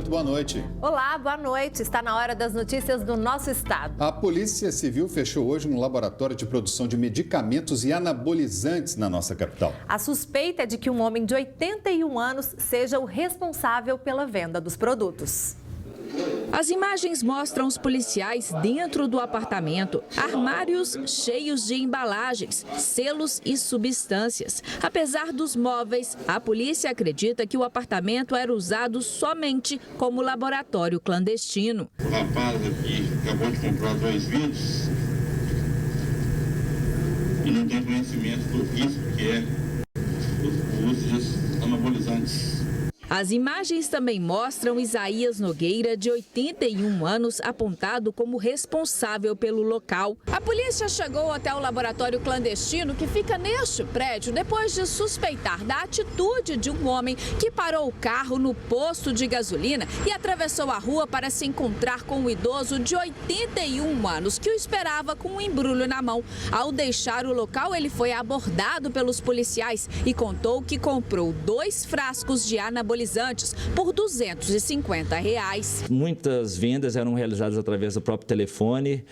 muito boa noite. Olá, boa noite. Está na hora das notícias do nosso estado. A Polícia Civil fechou hoje um laboratório de produção de medicamentos e anabolizantes na nossa capital. A suspeita é de que um homem de 81 anos seja o responsável pela venda dos produtos. As imagens mostram os policiais dentro do apartamento, armários cheios de embalagens, selos e substâncias. Apesar dos móveis, a polícia acredita que o apartamento era usado somente como laboratório clandestino. O rapaz aqui acabou de comprar 2 vidros e não tem conhecimento do risco que é o uso de anabolizantes. As imagens também mostram Isaías Nogueira, de 81 anos, apontado como responsável pelo local. A polícia chegou até o laboratório clandestino que fica neste prédio depois de suspeitar da atitude de um homem que parou o carro no posto de gasolina e atravessou a rua para se encontrar com um idoso de 81 anos que o esperava com um embrulho na mão. Ao deixar o local, ele foi abordado pelos policiais e contou que comprou 2 frascos de anabolizantes por R$250. Muitas vendas eram realizadas através do próprio telefone.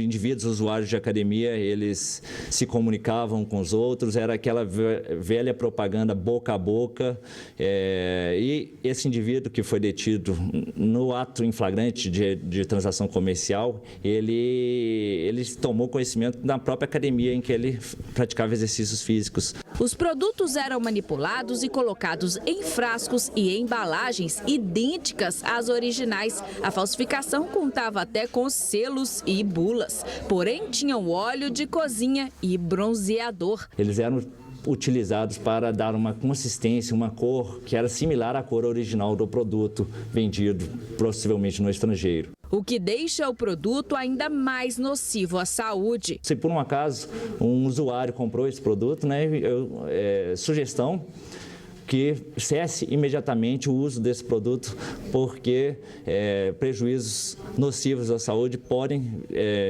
Indivíduos usuários de academia, eles se comunicavam com os outros, era aquela velha propaganda boca a boca. E esse indivíduo que foi detido no ato em flagrante de transação comercial, ele tomou conhecimento da própria academia em que ele praticava exercícios físicos. Os produtos eram manipulados e colocados em frascos e embalagens idênticas às originais. A falsificação contava até com selos e bulas, porém tinham óleo de cozinha e bronzeador. Eles eram utilizados para dar uma consistência, uma cor que era similar à cor original do produto vendido possivelmente no estrangeiro. O que deixa o produto ainda mais nocivo à saúde. Se por um acaso um usuário comprou esse produto, sugestão que cesse imediatamente o uso desse produto, porque prejuízos nocivos à saúde podem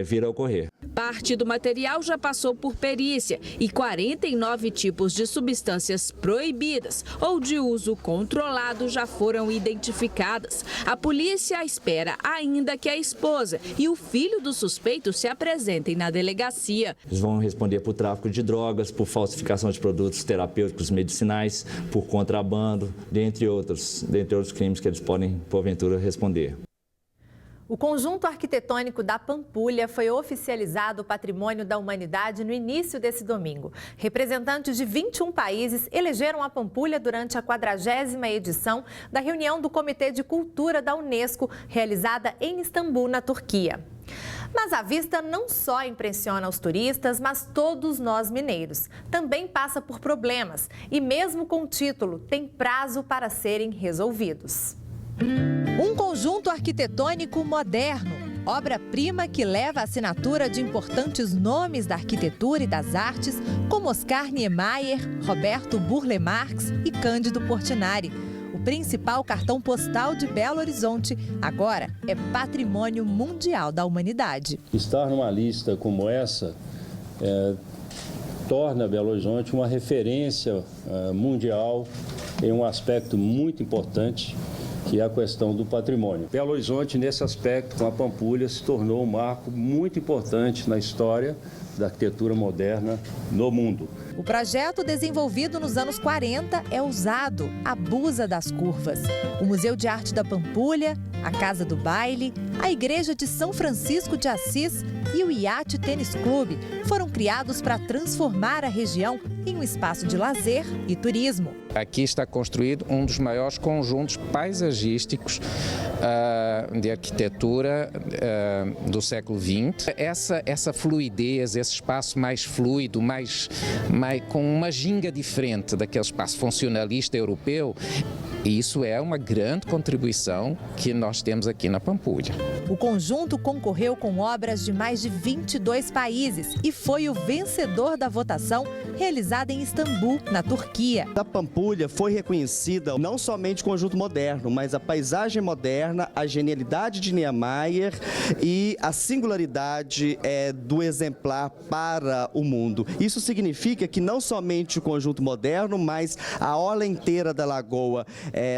vir a ocorrer. Parte do material já passou por perícia e 49 tipos de substâncias proibidas ou de uso controlado já foram identificadas. A polícia espera ainda que a esposa e o filho do suspeito se apresentem na delegacia. Eles vão responder por tráfico de drogas, por falsificação de produtos terapêuticos medicinais, por contrabando, dentre outros crimes que eles podem, porventura, responder. O conjunto arquitetônico da Pampulha foi oficializado Patrimônio da Humanidade no início desse domingo. Representantes de 21 países elegeram a Pampulha durante a 40ª edição da reunião do Comitê de Cultura da Unesco, realizada em Istambul, na Turquia. Mas a vista não só impressiona os turistas, mas todos nós mineiros. Também passa por problemas e, mesmo com título, tem prazo para serem resolvidos. Um conjunto arquitetônico moderno, obra-prima que leva a assinatura de importantes nomes da arquitetura e das artes, como Oscar Niemeyer, Roberto Burle Marx e Cândido Portinari. O principal cartão postal de Belo Horizonte agora é Patrimônio Mundial da Humanidade. Estar numa lista como essa torna Belo Horizonte uma referência mundial em um aspecto muito importante, que é a questão do patrimônio. Belo Horizonte, nesse aspecto, com a Pampulha, se tornou um marco muito importante na história da arquitetura moderna no mundo. O projeto, desenvolvido nos anos 40, é ousado, abusa das curvas. O Museu de Arte da Pampulha, a Casa do Baile, a Igreja de São Francisco de Assis e o Iate Tênis Clube foram criados para transformar a região em um espaço de lazer e turismo. Aqui está construído um dos maiores conjuntos paisagísticos de arquitetura do século XX. Essa fluidez, esse espaço mais fluido, com uma ginga diferente daquele espaço funcionalista europeu, isso é uma grande contribuição que nós temos aqui na Pampulha. O conjunto concorreu com obras de mais de 22 países e foi o vencedor da votação realizada em Istambul, na Turquia. A Pampulha foi reconhecida não somente o conjunto moderno, mas a paisagem moderna, a genialidade de Niemeyer e a singularidade do exemplar para o mundo. Isso significa que não somente o conjunto moderno, mas a orla inteira da lagoa,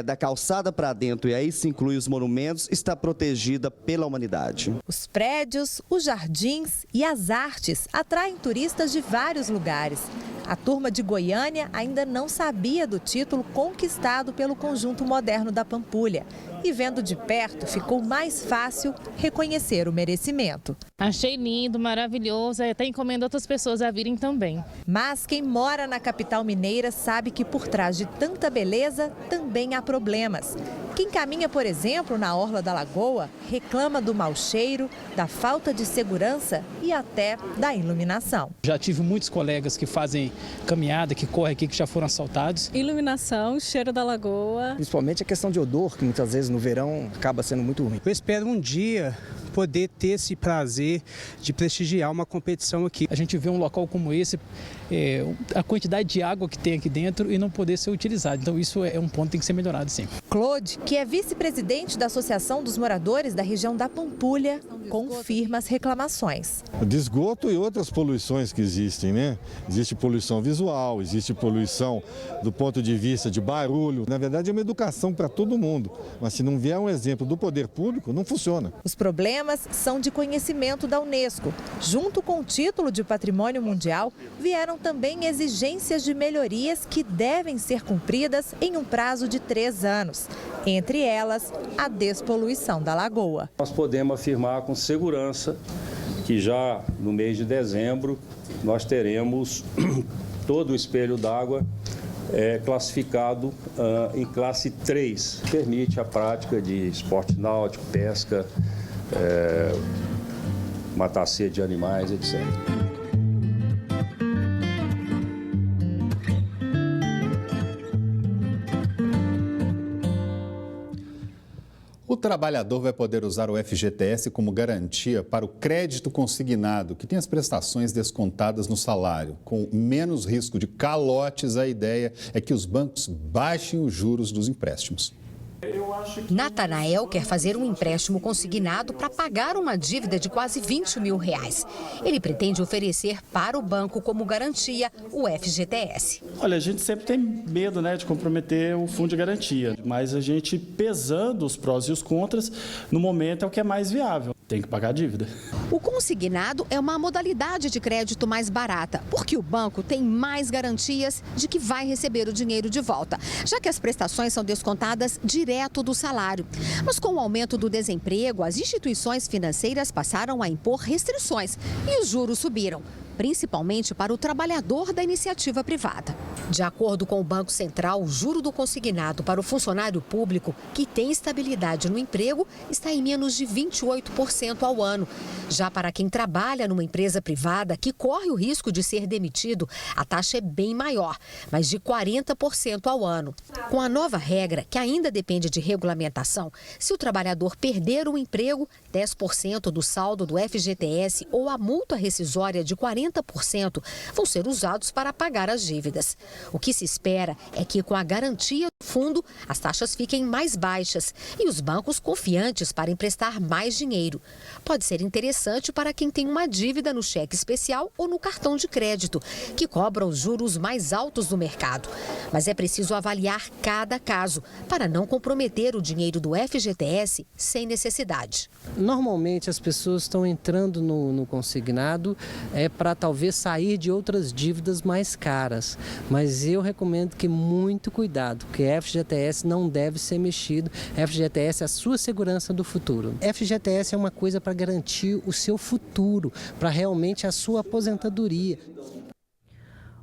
da calçada para dentro, e aí se inclui os monumentos, está protegida pela humanidade. Os prédios, os jardins e as artes atraem turistas de vários lugares. A turma de Goiânia ainda não sabia do título conquistado pelo conjunto moderno da Pampulha. E vendo de perto, ficou mais fácil reconhecer o merecimento. Achei lindo, maravilhoso, até encomendo outras pessoas a virem também. Mas quem mora na capital mineira sabe que por trás de tanta beleza também há problemas. Quem caminha, por exemplo, na orla da lagoa, reclama do mau cheiro, da falta de segurança e até da iluminação. Já tive muitos colegas que fazem caminhada, que correm aqui, que já foram assaltados. Iluminação, cheiro da lagoa. Principalmente a questão de odor, que muitas vezes no verão acaba sendo muito ruim. Eu espero um dia poder ter esse prazer de prestigiar uma competição aqui. A gente vê um local como esse, a quantidade de água que tem aqui dentro e não poder ser utilizado. Então isso é um ponto que tem que ser melhorado, sim. Claude, que é vice-presidente da Associação dos Moradores da região da Pampulha, confirma as reclamações. De esgoto e outras poluições que existem, né? Existe poluição visual, existe poluição do ponto de vista de barulho. Na verdade é uma educação para todo mundo, mas se não vier um exemplo do poder público, não funciona. Os problemas são de conhecimento da Unesco. Junto com o título de Patrimônio Mundial, vieram também exigências de melhorias que devem ser cumpridas em um prazo de 3 anos. Entre elas, a despoluição da lagoa. Nós podemos afirmar com segurança que já no mês de dezembro nós teremos todo o espelho d'água classificado em classe 3. Permite a prática de esporte náutico, pesca, matar de animais, etc. O trabalhador vai poder usar o FGTS como garantia para o crédito consignado, que tem as prestações descontadas no salário. Com menos risco de calotes, a ideia é que os bancos baixem os juros dos empréstimos. Natanael quer fazer um empréstimo consignado para pagar uma dívida de quase R$20 mil. Ele pretende oferecer para o banco como garantia o FGTS. Olha, a gente sempre tem medo, de comprometer o fundo de garantia, mas a gente pesando os prós e os contras, no momento é o que é mais viável. Tem que pagar a dívida. O consignado é uma modalidade de crédito mais barata, porque o banco tem mais garantias de que vai receber o dinheiro de volta, já que as prestações são descontadas direto do salário. Mas com o aumento do desemprego, as instituições financeiras passaram a impor restrições e os juros subiram, principalmente para o trabalhador da iniciativa privada. De acordo com o Banco Central, o juro do consignado para o funcionário público que tem estabilidade no emprego está em menos de 28% ao ano. Já para quem trabalha numa empresa privada que corre o risco de ser demitido, a taxa é bem maior, mas de 40% ao ano. Com a nova regra, que ainda depende de regulamentação, se o trabalhador perder o emprego, 10% do saldo do FGTS ou a multa rescisória de 40% vão ser usados para pagar as dívidas. O que se espera é que, com a garantia do fundo, as taxas fiquem mais baixas e os bancos confiantes para emprestar mais dinheiro. Pode ser interessante para quem tem uma dívida no cheque especial ou no cartão de crédito, que cobram os juros mais altos do mercado. Mas é preciso avaliar cada caso para não comprometer o dinheiro do FGTS sem necessidade. Normalmente as pessoas estão entrando no consignado para talvez sair de outras dívidas mais caras. Mas eu recomendo que muito cuidado, porque FGTS não deve ser mexido. FGTS é a sua segurança do futuro. FGTS é uma coisa para garantir o seu futuro, para realmente a sua aposentadoria.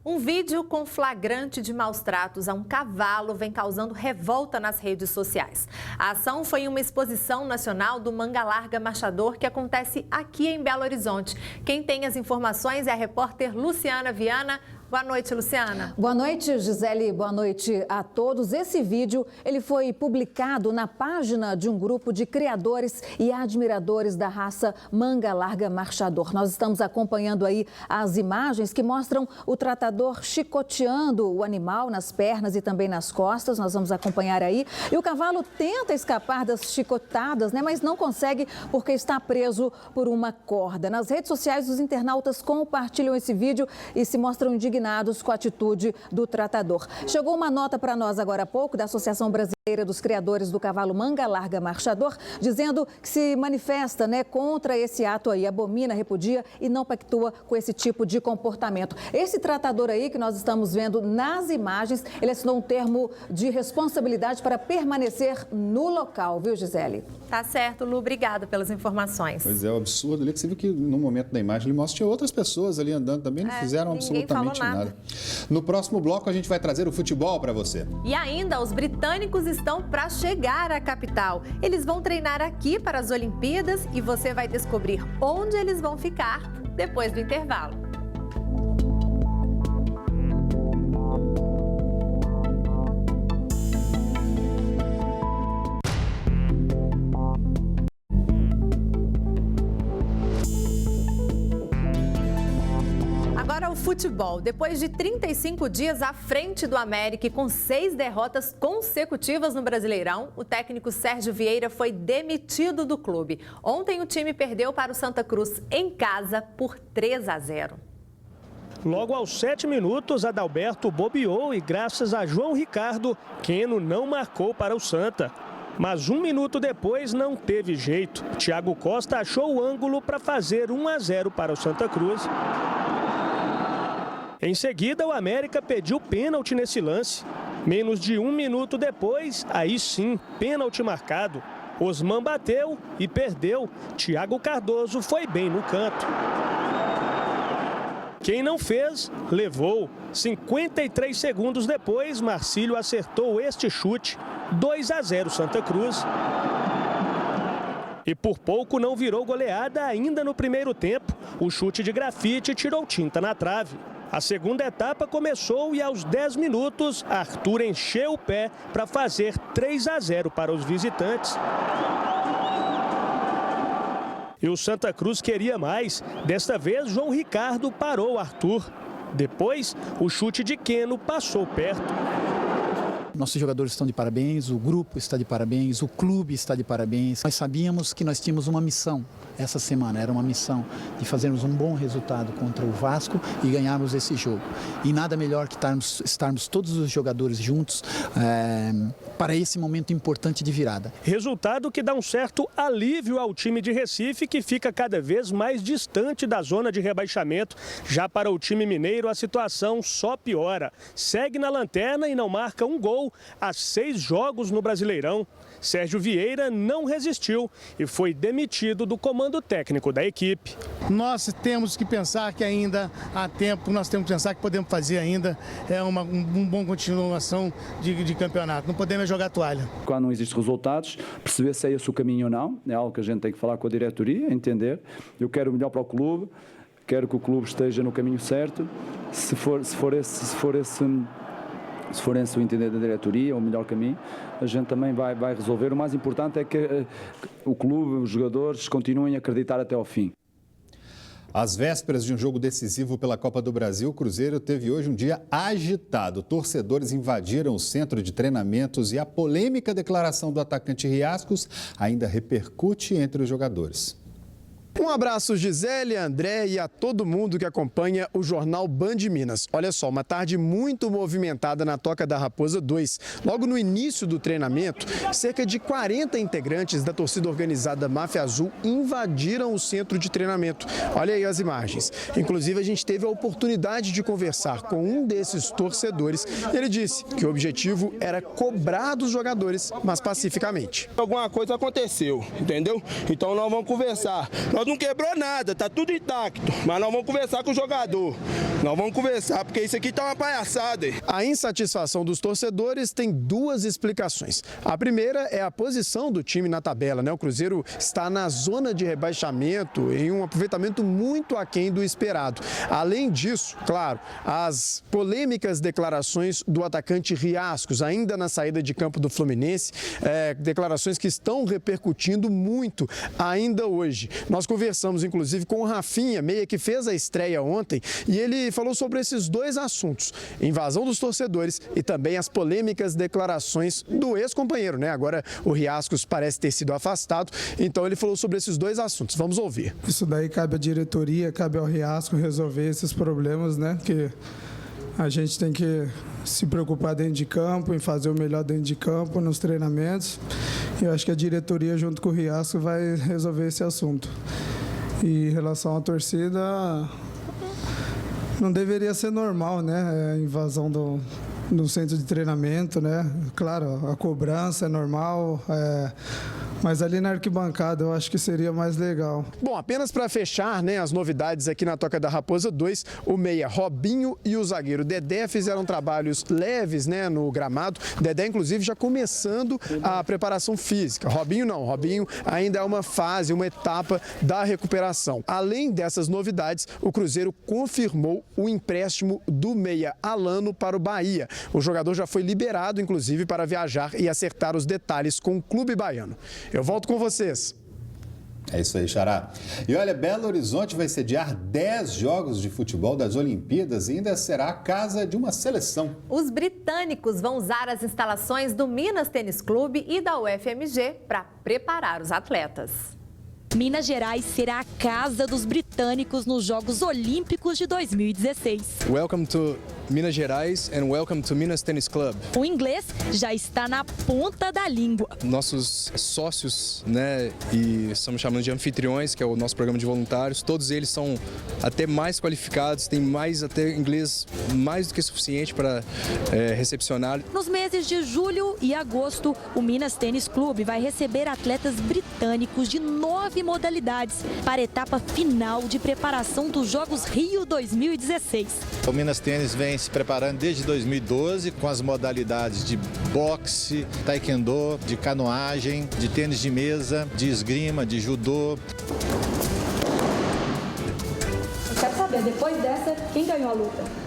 Um vídeo com flagrante de maus tratos a um cavalo vem causando revolta nas redes sociais. A ação foi em uma exposição nacional do Manga Larga Marchador que acontece aqui em Belo Horizonte. Quem tem as informações é a repórter Luciana Viana. Boa noite, Luciana. Boa noite, Gisele. Boa noite a todos. Esse vídeo ele foi publicado na página de um grupo de criadores e admiradores da raça Manga Larga Marchador. Nós estamos acompanhando aí as imagens que mostram o tratador chicoteando o animal nas pernas e também nas costas. Nós vamos acompanhar aí. E o cavalo tenta escapar das chicotadas, né? Mas não consegue porque está preso por uma corda. Nas redes sociais, os internautas compartilham esse vídeo e se mostram indignados com a atitude do tratador. Chegou uma nota para nós agora há pouco da Associação Brasileira dos Criadores do Cavalo Manga Larga Marchador, dizendo que se manifesta, né, contra esse ato aí, abomina, repudia e não pactua com esse tipo de comportamento. Esse tratador aí que nós estamos vendo nas imagens, ele assinou um termo de responsabilidade para permanecer no local, viu, Gisele? Tá certo, Lu, obrigada pelas informações. Pois é, o absurdo ali que você viu que no momento da imagem ele mostra que tinha outras pessoas ali andando também, não fizeram absolutamente nada. No próximo bloco a gente vai trazer o futebol para você. E ainda, os britânicos estão para chegar à capital. Eles vão treinar aqui para as Olimpíadas e você vai descobrir onde eles vão ficar depois do intervalo. Agora o futebol. Depois de 35 dias à frente do América e com 6 derrotas consecutivas no Brasileirão, o técnico Sérgio Vieira foi demitido do clube. Ontem o time perdeu para o Santa Cruz em casa por 3-0. Logo aos 7 minutos, Adalberto bobeou e graças a João Ricardo, Keno não marcou para o Santa. Mas 1 minuto depois não teve jeito. Thiago Costa achou o ângulo para fazer 1-0 para o Santa Cruz. Em seguida, o América pediu pênalti nesse lance. Menos de 1 minuto depois, aí sim, pênalti marcado. Osman bateu e perdeu. Thiago Cardoso foi bem no canto. Quem não fez, levou. 53 segundos depois, Marcílio acertou este chute. 2-0 Santa Cruz. E por pouco não virou goleada ainda no primeiro tempo. O chute de grafite tirou tinta na trave. A segunda etapa começou e aos 10 minutos, Arthur encheu o pé para fazer 3-0 para os visitantes. E o Santa Cruz queria mais. Desta vez, João Ricardo parou Arthur. Depois, o chute de Keno passou perto. Nossos jogadores estão de parabéns, o grupo está de parabéns, o clube está de parabéns. Nós sabíamos que nós tínhamos uma missão essa semana, era uma missão de fazermos um bom resultado contra o Vasco e ganharmos esse jogo. E nada melhor que estarmos todos os jogadores juntos para esse momento importante de virada. Resultado que dá um certo alívio ao time de Recife, que fica cada vez mais distante da zona de rebaixamento. Já para o time mineiro, a situação só piora. Segue na lanterna e não marca um gol há 6 jogos no Brasileirão. Sérgio Vieira não resistiu e foi demitido do comando técnico da equipe. Nós temos que pensar que ainda há tempo, nós temos que pensar que podemos fazer ainda uma boa continuação de campeonato. Não podemos jogar a toalha. Quando não existem resultados, perceber se é esse o caminho ou não, é algo que a gente tem que falar com a diretoria, entender. Eu quero o melhor para o clube, quero que o clube esteja no caminho certo. Se for esse o entender da diretoria, o melhor caminho, a gente também vai resolver. O mais importante é que o clube, os jogadores, continuem a acreditar até ao fim. Às vésperas de um jogo decisivo pela Copa do Brasil, o Cruzeiro teve hoje um dia agitado. Torcedores invadiram o centro de treinamentos e a polêmica declaração do atacante Riascos ainda repercute entre os jogadores. Um abraço, Gisele, André e a todo mundo que acompanha o jornal Band Minas. Olha só, uma tarde muito movimentada na Toca da Raposa 2. Logo no início do treinamento, cerca de 40 integrantes da torcida organizada Máfia Azul invadiram o centro de treinamento. Olha aí as imagens. Inclusive, a gente teve a oportunidade de conversar com um desses torcedores. Ele disse que o objetivo era cobrar dos jogadores, mas pacificamente. Alguma coisa aconteceu, entendeu? Então nós vamos conversar. Nós Só não quebrou nada, tá tudo intacto. Mas nós vamos conversar com o jogador. Nós vamos conversar, porque isso aqui tá uma palhaçada. A insatisfação dos torcedores tem duas explicações. A primeira é a posição do time na tabela, né? O Cruzeiro está na zona de rebaixamento em um aproveitamento muito aquém do esperado. Além disso, claro, as polêmicas declarações do atacante Riascos, ainda na saída de campo do Fluminense, declarações que estão repercutindo muito ainda hoje. Nós conversamos, inclusive, com o Rafinha, meia que fez a estreia ontem, e ele falou sobre esses dois assuntos, invasão dos torcedores e também as polêmicas declarações do ex-companheiro, né? Agora o Riascos parece ter sido afastado, então ele falou sobre esses dois assuntos. Vamos ouvir. Isso daí cabe à diretoria, cabe ao Riascos resolver esses problemas, né? Que a gente tem que se preocupar dentro de campo, em fazer o melhor dentro de campo, nos treinamentos. E eu acho que a diretoria, junto com o Riascos, vai resolver esse assunto. E em relação à torcida, não deveria ser normal, né? A invasão do centro de treinamento, né? Claro, a cobrança é normal, mas ali na arquibancada eu acho que seria mais legal. Bom, apenas para fechar, né, as novidades aqui na Toca da Raposa 2, o meia Robinho e o zagueiro Dedé fizeram trabalhos leves, né, no gramado. Dedé, inclusive, já começando a preparação física. Robinho não, Robinho ainda é uma fase, uma etapa da recuperação. Além dessas novidades, o Cruzeiro confirmou o empréstimo do meia Alano para o Bahia. O jogador já foi liberado, inclusive, para viajar e acertar os detalhes com o clube baiano. Eu volto com vocês. É isso aí, Xará. E olha, Belo Horizonte vai sediar 10 jogos de futebol das Olimpíadas e ainda será a casa de uma seleção. Os britânicos vão usar as instalações do Minas Tênis Clube e da UFMG para preparar os atletas. Minas Gerais será a casa dos britânicos nos Jogos Olímpicos de 2016. Welcome to Minas Gerais and welcome to Minas Tennis Club. O inglês já está na ponta da língua. Nossos sócios, né, e estamos chamando de anfitriões, que é o nosso programa de voluntários, todos eles são até mais qualificados, têm mais até inglês mais do que suficiente para recepcionar. Nos meses de julho e agosto, o Minas Tênis Clube vai receber atletas britânicos de 9 modalidades para a etapa final de preparação dos Jogos Rio 2016. O Minas Tênis vem se preparando desde 2012 com as modalidades de boxe, taekwondo, de canoagem, de tênis de mesa, de esgrima, de judô. Eu quero saber, depois dessa, quem ganhou a luta?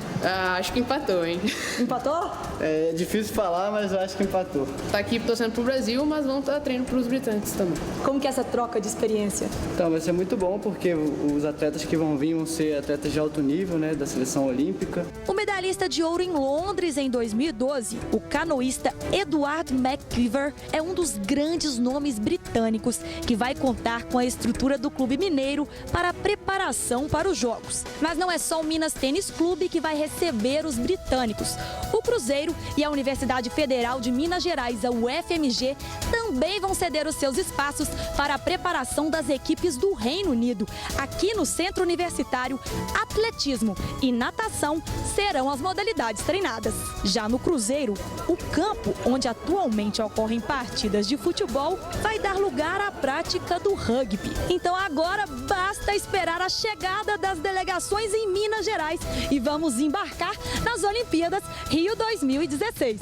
Acho que empatou, hein? Empatou? É difícil falar, mas eu acho que empatou. Tá aqui torcendo pro Brasil, mas vão estar treinando pros britânicos também. Como que é essa troca de experiência? Então, vai ser muito bom, porque os atletas que vão vir vão ser atletas de alto nível, né, da seleção olímpica. O medalhista de ouro em Londres em 2012, o canoísta Edward McKeever, é um dos grandes nomes britânicos que vai contar com a estrutura do clube mineiro para a preparação para os Jogos. Mas não é só o Minas Tênis Clube que vai receber os britânicos. O Cruzeiro e a Universidade Federal de Minas Gerais, a UFMG, também vão ceder os seus espaços para a preparação das equipes do Reino Unido. Aqui no Centro Universitário, atletismo e natação serão as modalidades treinadas. Já no Cruzeiro, o campo onde atualmente ocorrem partidas de futebol vai dar lugar à prática do rugby. Então agora basta esperar a chegada das delegações em Minas Gerais e vamos embarcar nas Olimpíadas Rio 2016.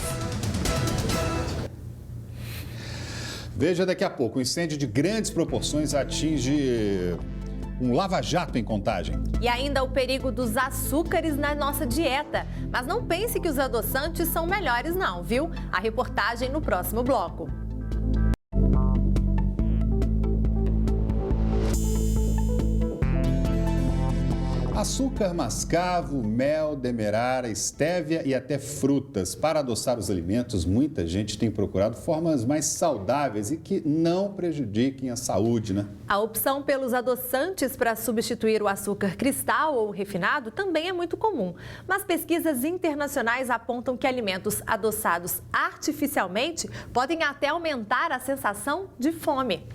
Veja daqui a pouco, um incêndio de grandes proporções atinge um lava-jato em Contagem. E ainda o perigo dos açúcares na nossa dieta. Mas não pense que os adoçantes são melhores não, viu? A reportagem no próximo bloco. Açúcar mascavo, mel, demerara, estévia e até frutas. Para adoçar os alimentos, muita gente tem procurado formas mais saudáveis e que não prejudiquem a saúde, né? A opção pelos adoçantes para substituir o açúcar cristal ou refinado também é muito comum. Mas pesquisas internacionais apontam que alimentos adoçados artificialmente podem até aumentar a sensação de fome.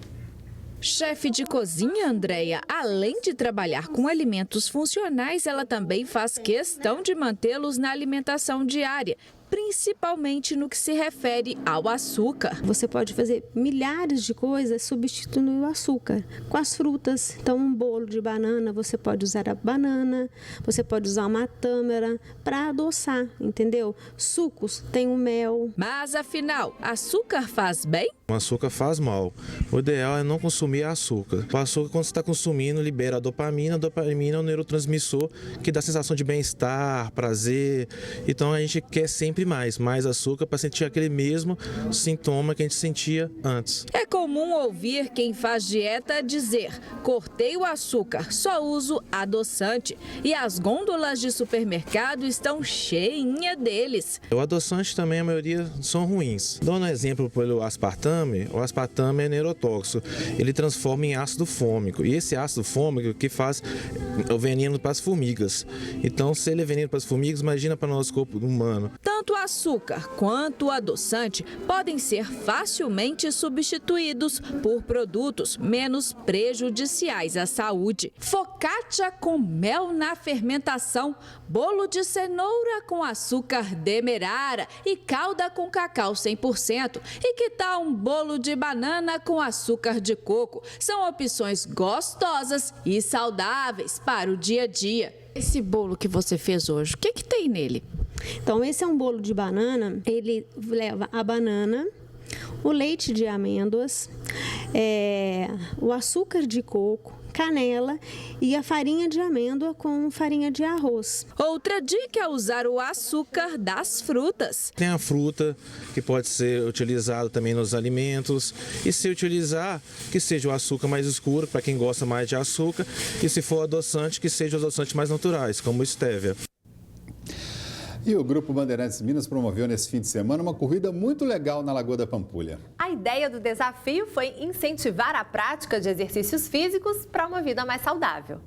Chefe de cozinha, Andréia, além de trabalhar com alimentos funcionais, ela também faz questão de mantê-los na alimentação diária. principalmente no que se refere ao açúcar. Você pode fazer milhares de coisas substituindo o açúcar com as frutas. Então, um bolo de banana, você pode usar a banana, você pode usar uma tâmara para adoçar, entendeu? Sucos, tem o mel. Mas, afinal, açúcar faz bem? O açúcar faz mal. O ideal é não consumir açúcar. O açúcar, quando você está consumindo, libera a dopamina. A dopamina é um neurotransmissor que dá sensação de bem-estar, prazer. Então a gente quer sempre mais açúcar para sentir aquele mesmo sintoma que a gente sentia antes. É comum ouvir quem faz dieta dizer: cortei o açúcar, só uso adoçante. E as gôndolas de supermercado estão cheinhas deles. O adoçante também, a maioria são ruins. Dando um exemplo pelo aspartame, o aspartame é neurotóxico. Ele transforma em ácido fômico. E esse ácido fômico que faz o veneno para as formigas. Então, se ele é veneno para as formigas, imagina para o nosso corpo humano. Tanto o açúcar quanto o adoçante podem ser facilmente substituídos por produtos menos prejudiciais à saúde. Focaccia com mel na fermentação, bolo de cenoura com açúcar demerara e calda com cacau 100%. E que tal um bolo de banana com açúcar de coco? São opções gostosas e saudáveis para o dia a dia. Esse bolo que você fez hoje, o que tem nele? Então, esse é um bolo de banana. Ele leva a banana, o leite de amêndoas, o açúcar de coco, canela e a farinha de amêndoa com farinha de arroz. Outra dica é usar o açúcar das frutas. Tem a fruta que pode ser utilizado também nos alimentos. E se utilizar, que seja o açúcar mais escuro, para quem gosta mais de açúcar. E se for adoçante, que seja os adoçantes mais naturais, como o stevia. E o Grupo Bandeirantes Minas promoveu nesse fim de semana uma corrida muito legal na Lagoa da Pampulha. A ideia do desafio foi incentivar a prática de exercícios físicos para uma vida mais saudável.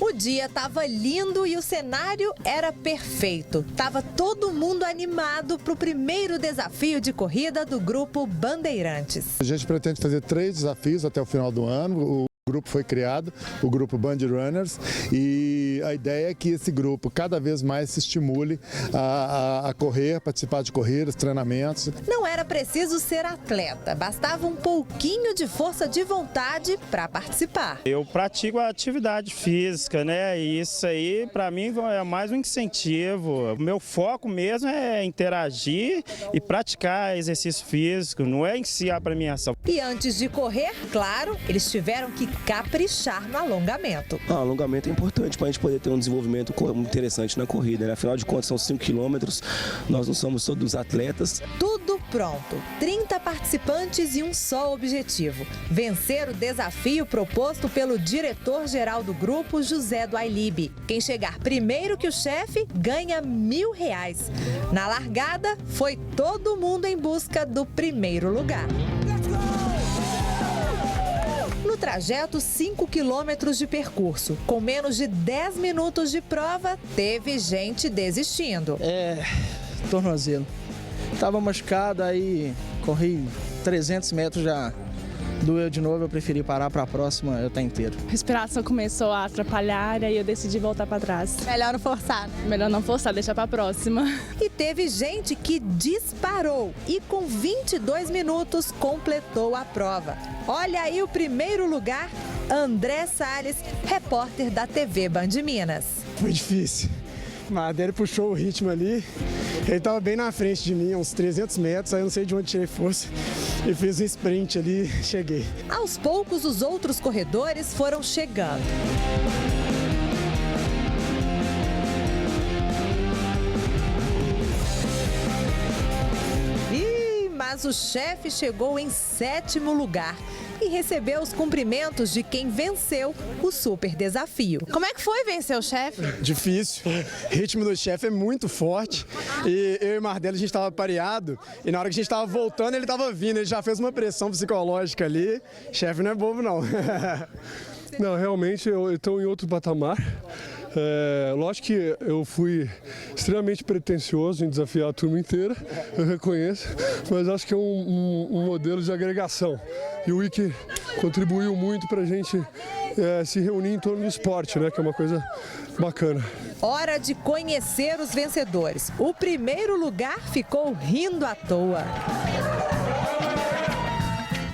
O dia estava lindo e o cenário era perfeito. Tava todo mundo animado para o primeiro desafio de corrida do Grupo Bandeirantes. A gente pretende fazer 3 desafios até o final do ano. O grupo foi criado, o grupo Band Runners, e a ideia é que esse grupo cada vez mais se estimule a correr, participar de corridas, treinamentos. Não era preciso ser atleta, bastava um pouquinho de força de vontade para participar. Eu pratico a atividade física, né? E isso aí, para mim, é mais um incentivo. O meu foco mesmo é interagir e praticar exercício físico, não é em si a premiação. E antes de correr, claro, eles tiveram que caprichar no alongamento. O alongamento é importante para a gente poder ter um desenvolvimento interessante na corrida, né? Afinal de contas, são 5 quilômetros, nós não somos todos atletas. Tudo pronto, 30 participantes e um só objetivo: vencer o desafio proposto pelo diretor-geral do grupo, José do Ailib. Quem chegar primeiro que o chefe ganha R$1.000. Na largada, foi todo mundo em busca do primeiro lugar. No trajeto, 5 quilômetros de percurso. Com menos de 10 minutos de prova, teve gente desistindo. Tornozelo. Tava machucado, aí corri 300 metros, já doeu de novo, eu preferi parar para a próxima, eu tá inteiro. A respiração começou a atrapalhar e aí eu decidi voltar para trás. Melhor não forçar. Melhor não forçar, deixar para a próxima. E teve gente que disparou e com 22 minutos completou a prova. Olha aí o primeiro lugar, André Salles, repórter da TV Band Minas. Foi difícil. O Madeira puxou o ritmo ali, ele estava bem na frente de mim, uns 300 metros, aí eu não sei de onde tirei força e fiz um sprint ali, cheguei. Aos poucos, os outros corredores foram chegando. Mas o chefe chegou em 7º lugar e recebeu os cumprimentos de quem venceu o super desafio. Como é que foi vencer o chefe? Difícil. O ritmo do chefe é muito forte e eu e o Mardello, a gente estava pareado e na hora que a gente estava voltando ele estava vindo, ele já fez uma pressão psicológica ali. Chefe não é bobo não. Não, realmente eu estou em outro patamar. Lógico que eu fui extremamente pretensioso em desafiar a turma inteira, eu reconheço, mas acho que é um modelo de agregação. E o Wiki contribuiu muito para a gente se reunir em torno do esporte, né? Que é uma coisa bacana. Hora de conhecer os vencedores. O primeiro lugar ficou rindo à toa.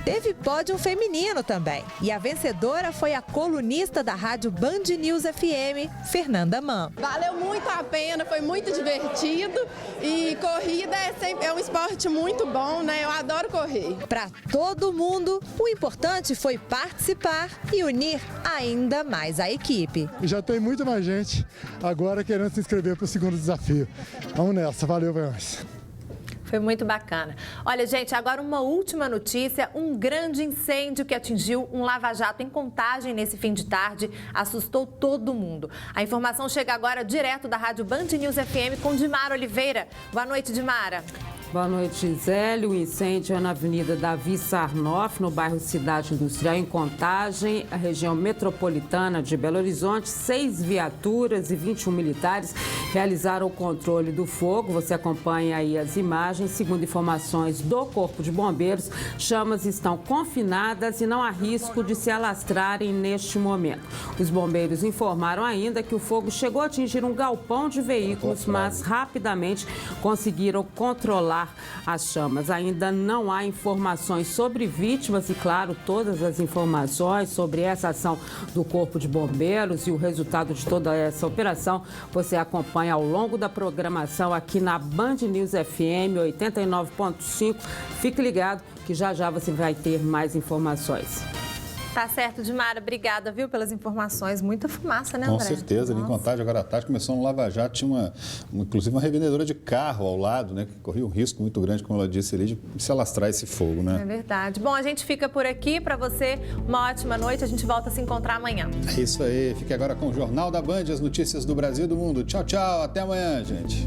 Teve pódio feminino também. E a vencedora foi a colunista da rádio Band News FM, Fernanda Mann. Valeu muito a pena, foi muito divertido. E corrida é um esporte muito bom, né? Eu adoro correr. Para todo mundo, o importante foi participar e unir ainda mais a equipe. Já tem muita mais gente agora querendo se inscrever para o segundo desafio. Vamos nessa, valeu, Vans. Foi muito bacana. Olha, gente, agora uma última notícia. Um grande incêndio que atingiu um lava-jato em Contagem nesse fim de tarde assustou todo mundo. A informação chega agora direto da rádio Band News FM com Dimara Oliveira. Boa noite, Dimara. Boa noite, Gisele. O incêndio é na Avenida Davi Sarnoff, no bairro Cidade Industrial, em Contagem, a região metropolitana de Belo Horizonte. 6 viaturas e 21 militares realizaram o controle do fogo. Você acompanha aí as imagens. Segundo informações do Corpo de Bombeiros, chamas estão confinadas e não há risco de se alastrarem neste momento. Os bombeiros informaram ainda que o fogo chegou a atingir um galpão de veículos, mas rapidamente conseguiram controlar as chamas. Ainda não há informações sobre vítimas e, claro, todas as informações sobre essa ação do Corpo de Bombeiros e o resultado de toda essa operação você acompanha ao longo da programação aqui na Band News FM 89.5. Fique ligado que já já você vai ter mais informações. Tá certo, Dimara. Obrigada, viu, pelas informações. Muita fumaça, né, André? Com certeza. Ali em Contagem, agora à tarde, começou no Lava Jato. Tinha inclusive uma revendedora de carro ao lado, né? Que corria um risco muito grande, como ela disse ali, de se alastrar esse fogo, né? É verdade. Bom, a gente fica por aqui. Para você, uma ótima noite. A gente volta a se encontrar amanhã. É isso aí. Fique agora com o Jornal da Band, as notícias do Brasil e do mundo. Tchau, tchau. Até amanhã, gente.